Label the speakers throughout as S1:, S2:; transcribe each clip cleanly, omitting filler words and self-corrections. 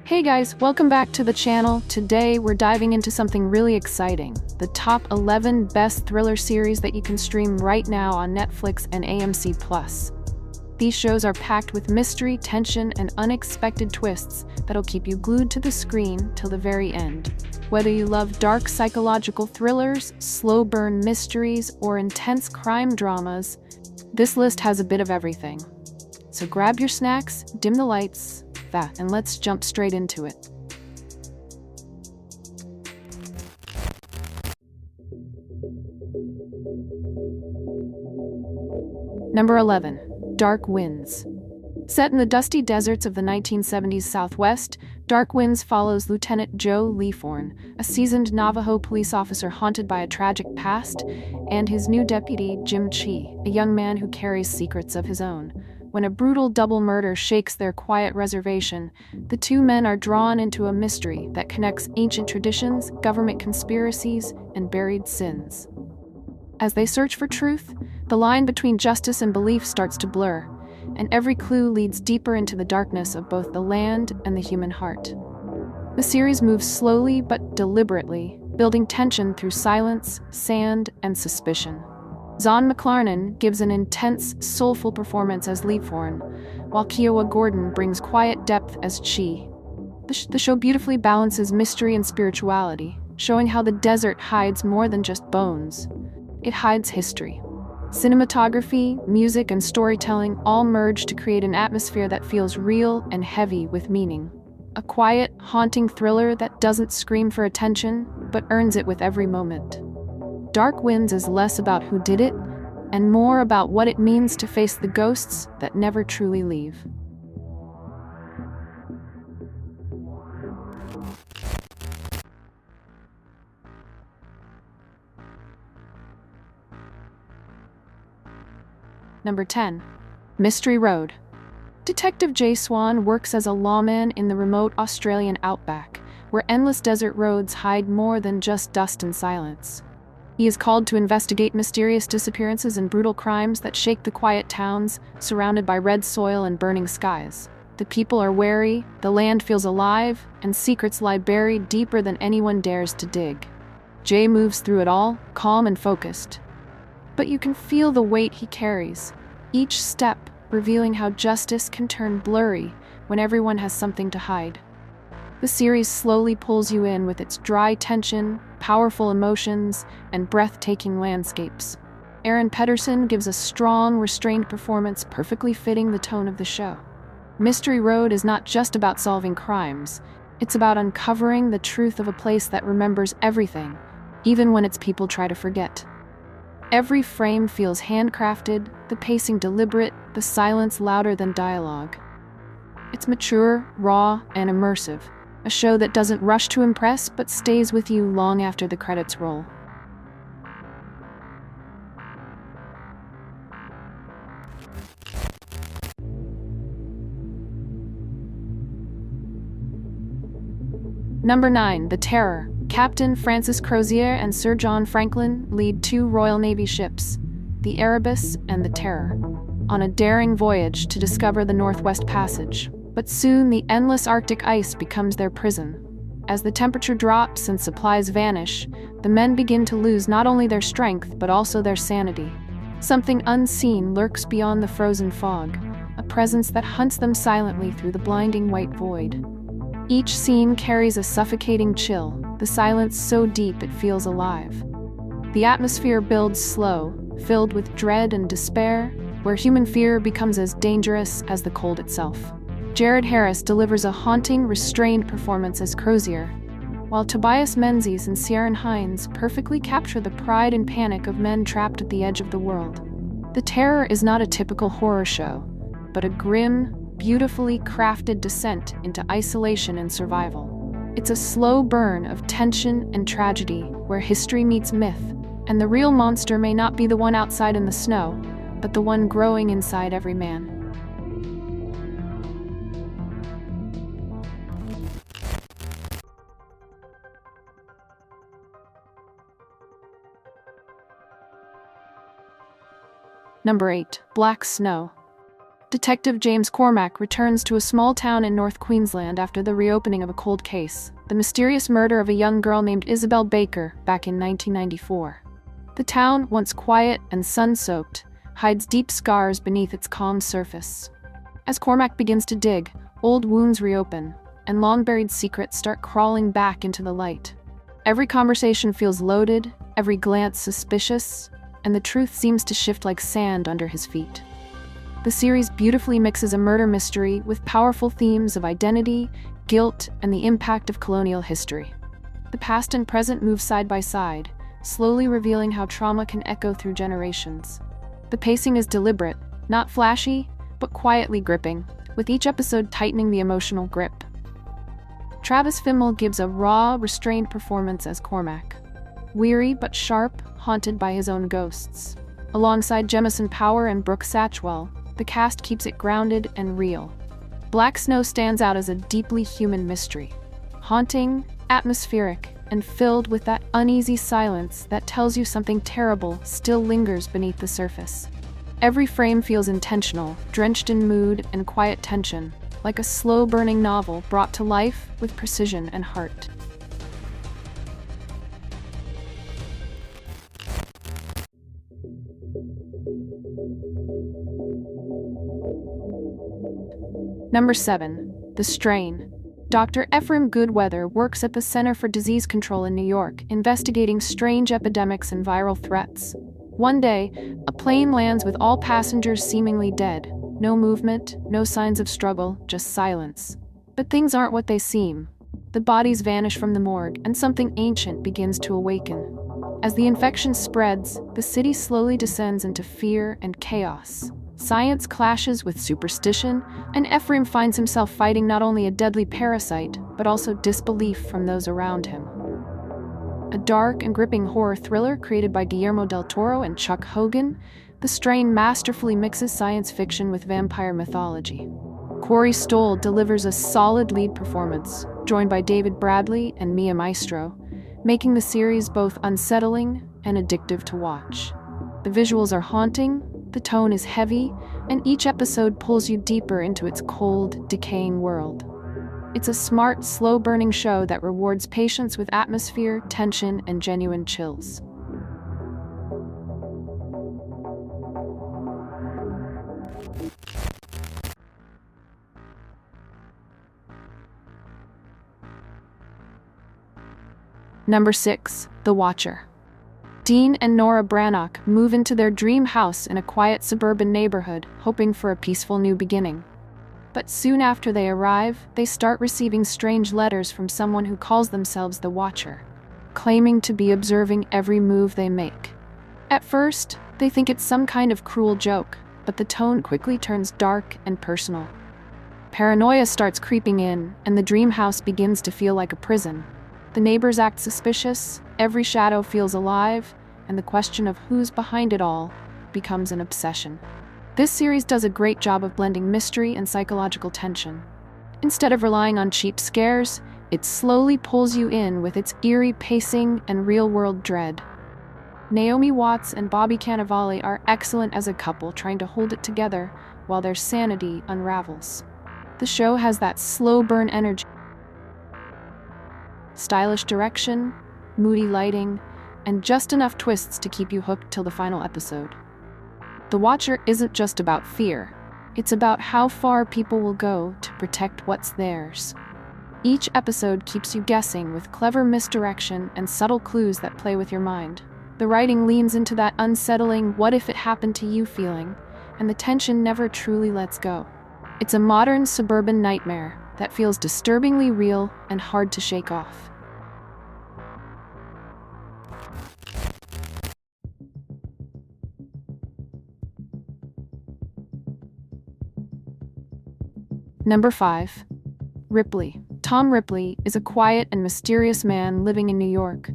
S1: Hey guys, welcome back to the channel. Today we're diving into something really exciting. The top 11 best thriller series that you can stream right now on Netflix and AMC+. These shows are packed with mystery, tension, and unexpected twists that'll keep you glued to the screen till the very end. Whether you love dark psychological thrillers, slow burn mysteries, or intense crime dramas, this list has a bit of everything. So grab your snacks, dim the lights, and let's jump straight into it. Number 11. Dark Winds. Set in the dusty deserts of the 1970s Southwest, Dark Winds follows Lieutenant Joe Leathorn, a seasoned Navajo police officer haunted by a tragic past, and his new deputy, Jim Chi, a young man who carries secrets of his own. When a brutal double murder shakes their quiet reservation, the two men are drawn into a mystery that connects ancient traditions, government conspiracies, and buried sins. As they search for truth, the line between justice and belief starts to blur, and every clue leads deeper into the darkness of both the land and the human heart. The series moves slowly but deliberately, building tension through silence, sand, and suspicion. Zahn McClarnon gives an intense, soulful performance as Leathorn, while Kiowa Gordon brings quiet depth as Chi. The show beautifully balances mystery and spirituality, showing how the desert hides more than just bones. It hides history. Cinematography, music, and storytelling all merge to create an atmosphere that feels real and heavy with meaning. A quiet, haunting thriller that doesn't scream for attention, but earns it with every moment. Dark Winds is less about who did it, and more about what it means to face the ghosts that never truly leave. Number 10. Mystery Road. Detective Jay Swan works as a lawman in the remote Australian outback, where endless desert roads hide more than just dust and silence. He is called to investigate mysterious disappearances and brutal crimes that shake the quiet towns, surrounded by red soil and burning skies. The people are wary, the land feels alive, and secrets lie buried deeper than anyone dares to dig. Jay moves through it all, calm and focused. But you can feel the weight he carries, each step revealing how justice can turn blurry when everyone has something to hide. The series slowly pulls you in with its dry tension, powerful emotions, and breathtaking landscapes. Aaron Pedersen gives a strong, restrained performance perfectly fitting the tone of the show. Mystery Road is not just about solving crimes, it's about uncovering the truth of a place that remembers everything, even when its people try to forget. Every frame feels handcrafted, the pacing deliberate, the silence louder than dialogue. It's mature, raw, and immersive. A show that doesn't rush to impress, but stays with you long after the credits roll. Number 9. The Terror. Captain Francis Crozier and Sir John Franklin lead two Royal Navy ships, the Erebus and the Terror, on a daring voyage to discover the Northwest Passage. But soon the endless Arctic ice becomes their prison. As the temperature drops and supplies vanish, the men begin to lose not only their strength but also their sanity. Something unseen lurks beyond the frozen fog, a presence that hunts them silently through the blinding white void. Each scene carries a suffocating chill, the silence so deep it feels alive. The atmosphere builds slow, filled with dread and despair, where human fear becomes as dangerous as the cold itself. Jared Harris delivers a haunting, restrained performance as Crozier, while Tobias Menzies and Ciarán Hinds perfectly capture the pride and panic of men trapped at the edge of the world. The Terror is not a typical horror show, but a grim, beautifully crafted descent into isolation and survival. It's a slow burn of tension and tragedy where history meets myth, and the real monster may not be the one outside in the snow, but the one growing inside every man. Number 8. Black Snow. Detective James Cormack returns to a small town in North Queensland after the reopening of a cold case, the mysterious murder of a young girl named Isabel Baker back in 1994. The town, once quiet and sun-soaked, hides deep scars beneath its calm surface. As Cormack begins to dig, old wounds reopen, and long-buried secrets start crawling back into the light. Every conversation feels loaded, every glance suspicious, and the truth seems to shift like sand under his feet. The series beautifully mixes a murder mystery with powerful themes of identity, guilt, and the impact of colonial history. The past and present move side by side, slowly revealing how trauma can echo through generations. The pacing is deliberate, not flashy, but quietly gripping, with each episode tightening the emotional grip. Travis Fimmel gives a raw, restrained performance as Cormac. Weary but sharp, haunted by his own ghosts. Alongside Jemison Power and Brooke Satchwell, the cast keeps it grounded and real. Black Snow stands out as a deeply human mystery. Haunting, atmospheric, and filled with that uneasy silence that tells you something terrible still lingers beneath the surface. Every frame feels intentional, drenched in mood and quiet tension, like a slow-burning novel brought to life with precision and heart. Number 7. The Strain. Dr. Ephraim Goodweather works at the Center for Disease Control in New York, investigating strange epidemics and viral threats. One day, a plane lands with all passengers seemingly dead. No movement, no signs of struggle, just silence. But things aren't what they seem. The bodies vanish from the morgue, and something ancient begins to awaken. As the infection spreads, the city slowly descends into fear and chaos. Science clashes with superstition, and Ephraim finds himself fighting not only a deadly parasite, but also disbelief from those around him. A dark and gripping horror thriller created by Guillermo del Toro and Chuck Hogan, The Strain masterfully mixes science fiction with vampire mythology. Corey Stoll delivers a solid lead performance, joined by David Bradley and Mia Maestro, making the series both unsettling and addictive to watch. The visuals are haunting, the tone is heavy, and each episode pulls you deeper into its cold, decaying world. It's a smart, slow-burning show that rewards patience with atmosphere, tension, and genuine chills. Number 6. The Watcher. Dean and Nora Brannock move into their dream house in a quiet suburban neighborhood, hoping for a peaceful new beginning. But soon after they arrive, they start receiving strange letters from someone who calls themselves the Watcher, claiming to be observing every move they make. At first, they think it's some kind of cruel joke, but the tone quickly turns dark and personal. Paranoia starts creeping in, and the dream house begins to feel like a prison. The neighbors act suspicious, every shadow feels alive, and the question of who's behind it all becomes an obsession. This series does a great job of blending mystery and psychological tension. Instead of relying on cheap scares, it slowly pulls you in with its eerie pacing and real-world dread. Naomi Watts and Bobby Cannavale are excellent as a couple trying to hold it together while their sanity unravels. The show has that slow burn energy, stylish direction, moody lighting, and just enough twists to keep you hooked till the final episode. The Watcher isn't just about fear. It's about how far people will go to protect what's theirs. Each episode keeps you guessing with clever misdirection and subtle clues that play with your mind. The writing leans into that unsettling "what if it happened to you" feeling, and the tension never truly lets go. It's a modern suburban nightmare that feels disturbingly real and hard to shake off. Number 5. Ripley. Tom Ripley is a quiet and mysterious man living in New York,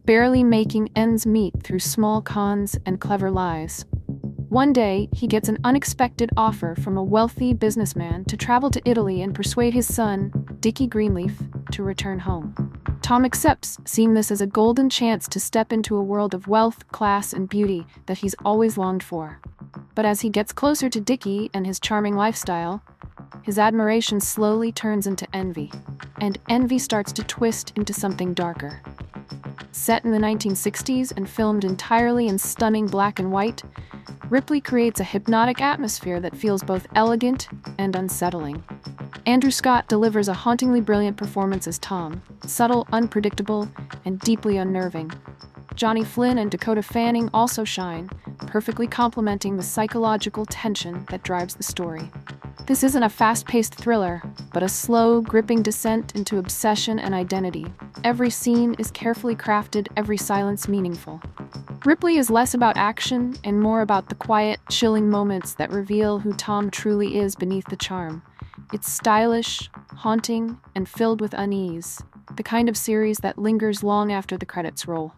S1: barely making ends meet through small cons and clever lies. One day, he gets an unexpected offer from a wealthy businessman to travel to Italy and persuade his son, Dickie Greenleaf, to return home. Tom accepts, seeing this as a golden chance to step into a world of wealth, class, and beauty that he's always longed for. But But as he gets closer to Dickie and his charming lifestyle, his admiration slowly turns into envy, and envy starts to twist into something darker. Set in the 1960s and filmed entirely in stunning black and white, Ripley creates a hypnotic atmosphere that feels both elegant and unsettling. Andrew Scott delivers a hauntingly brilliant performance as Tom, subtle, unpredictable, and deeply unnerving. Johnny Flynn and Dakota Fanning also shine, perfectly complementing the psychological tension that drives the story. This isn't a fast-paced thriller, but a slow, gripping descent into obsession and identity. Every scene is carefully crafted, every silence meaningful. Ripley is less about action and more about the quiet, chilling moments that reveal who Tom truly is beneath the charm. It's stylish, haunting, and filled with unease, the kind of series that lingers long after the credits roll.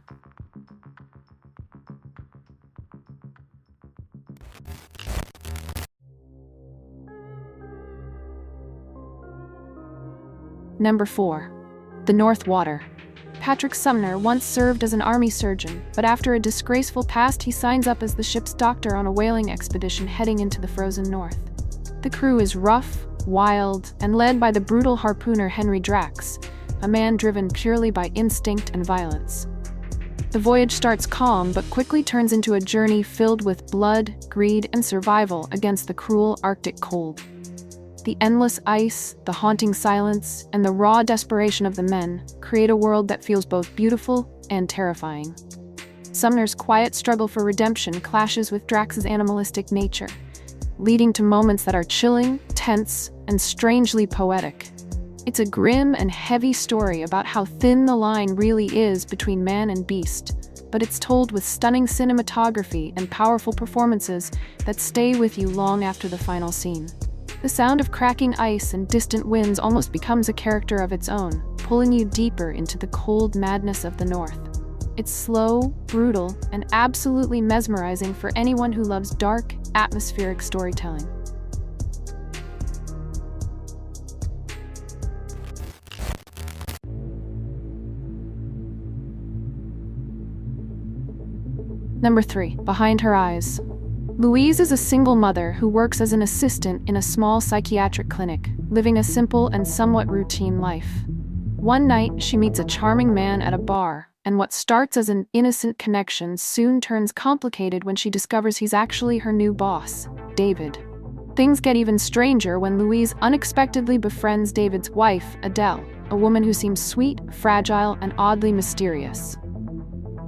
S1: Number 4. The North Water. Patrick Sumner once served as an army surgeon, but after a disgraceful past, he signs up as the ship's doctor on a whaling expedition heading into the frozen north. The crew is rough, wild, and led by the brutal harpooner Henry Drax, a man driven purely by instinct and violence. The voyage starts calm, but quickly turns into a journey filled with blood, greed, and survival against the cruel Arctic cold. The endless ice, the haunting silence, and the raw desperation of the men create a world that feels both beautiful and terrifying. Sumner's quiet struggle for redemption clashes with Drax's animalistic nature, leading to moments that are chilling, tense, and strangely poetic. It's a grim and heavy story about how thin the line really is between man and beast, but it's told with stunning cinematography and powerful performances that stay with you long after the final scene. The sound of cracking ice and distant winds almost becomes a character of its own, pulling you deeper into the cold madness of the North. It's slow, brutal, and absolutely mesmerizing for anyone who loves dark, atmospheric storytelling. Number 3. Behind Her Eyes. Louise is a single mother who works as an assistant in a small psychiatric clinic, living a simple and somewhat routine life. One night, she meets a charming man at a bar, and what starts as an innocent connection soon turns complicated when she discovers he's actually her new boss, David. Things get even stranger when Louise unexpectedly befriends David's wife, Adele, a woman who seems sweet, fragile, and oddly mysterious.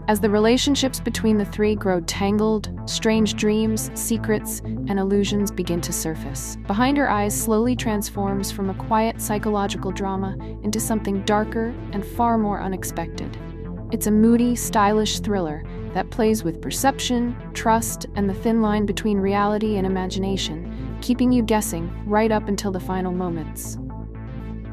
S1: As the relationships between the three grow tangled, strange dreams, secrets, and illusions begin to surface. Behind Her Eyes slowly transforms from a quiet psychological drama into something darker and far more unexpected. It's a moody, stylish thriller that plays with perception, trust, and the thin line between reality and imagination, keeping you guessing right up until the final moments.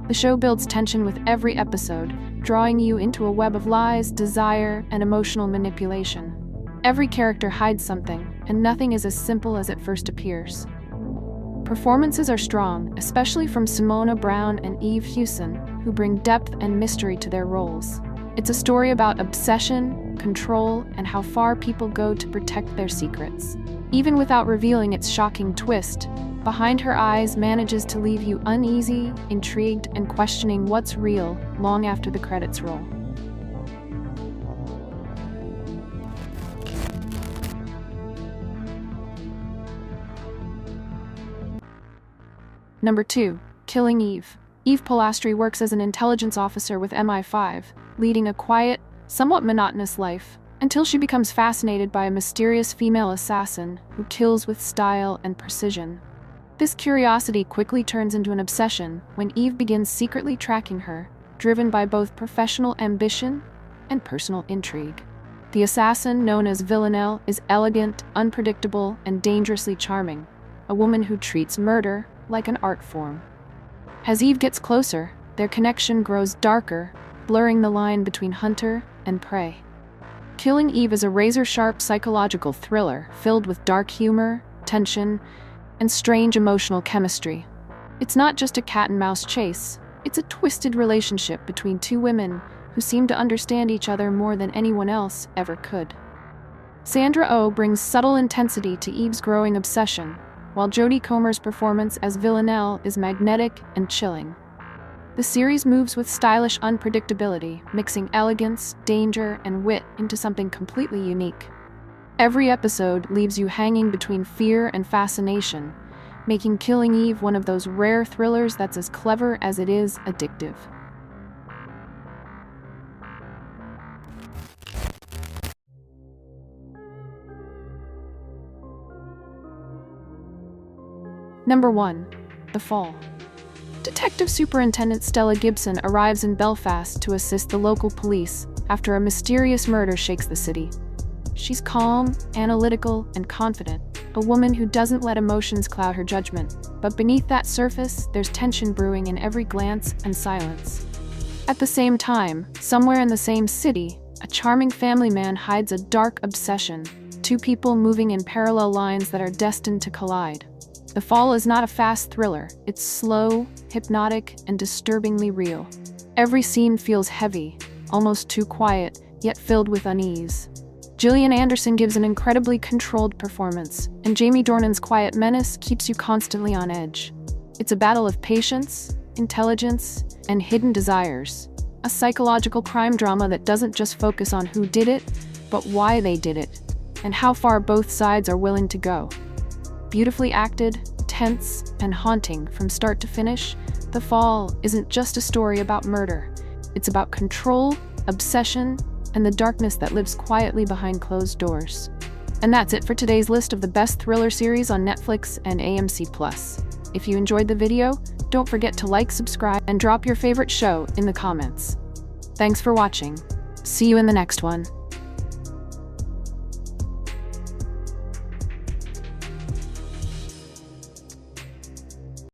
S1: The show builds tension with every episode, drawing you into a web of lies, desire, and emotional manipulation. Every character hides something, and nothing is as simple as it first appears. Performances are strong, especially from Simona Brown and Eve Hewson, who bring depth and mystery to their roles. It's a story about obsession, control, and how far people go to protect their secrets. Even without revealing its shocking twist, Behind Her Eyes manages to leave you uneasy, intrigued, and questioning what's real long after the credits roll. Number 2. Killing Eve. Eve Polastri works as an intelligence officer with MI5, leading a quiet, somewhat monotonous life, until she becomes fascinated by a mysterious female assassin who kills with style and precision. This curiosity quickly turns into an obsession when Eve begins secretly tracking her, driven by both professional ambition and personal intrigue. The assassin, known as Villanelle, is elegant, unpredictable, and dangerously charming, a woman who treats murder like an art form. As Eve gets closer, their connection grows darker, blurring the line between hunter and prey. Killing Eve is a razor-sharp psychological thriller filled with dark humor, tension, and strange emotional chemistry. It's not just a cat-and-mouse chase, it's a twisted relationship between two women who seem to understand each other more than anyone else ever could. Sandra Oh brings subtle intensity to Eve's growing obsession, while Jodie Comer's performance as Villanelle is magnetic and chilling. The series moves with stylish unpredictability, mixing elegance, danger, and wit into something completely unique. Every episode leaves you hanging between fear and fascination, making Killing Eve one of those rare thrillers that's as clever as it is addictive. Number 1. The Fall. Detective Superintendent Stella Gibson arrives in Belfast to assist the local police after a mysterious murder shakes the city. She's calm, analytical, and confident, a woman who doesn't let emotions cloud her judgment. But beneath that surface, there's tension brewing in every glance and silence. At the same time, somewhere in the same city, a charming family man hides a dark obsession, two people moving in parallel lines that are destined to collide. The Fall is not a fast thriller. It's slow, hypnotic, and disturbingly real. Every scene feels heavy, almost too quiet, yet filled with unease. Gillian Anderson gives an incredibly controlled performance, and Jamie Dornan's quiet menace keeps you constantly on edge. It's a battle of patience, intelligence, and hidden desires. A psychological crime drama that doesn't just focus on who did it, but why they did it, and how far both sides are willing to go. Beautifully acted, tense, and haunting from start to finish, The Fall isn't just a story about murder. It's about control, obsession, and the darkness that lives quietly behind closed doors. And that's it for today's list of the best thriller series on Netflix and AMC+. If you enjoyed the video, don't forget to like, subscribe, and drop your favorite show in the comments. Thanks for watching. See you in the next one.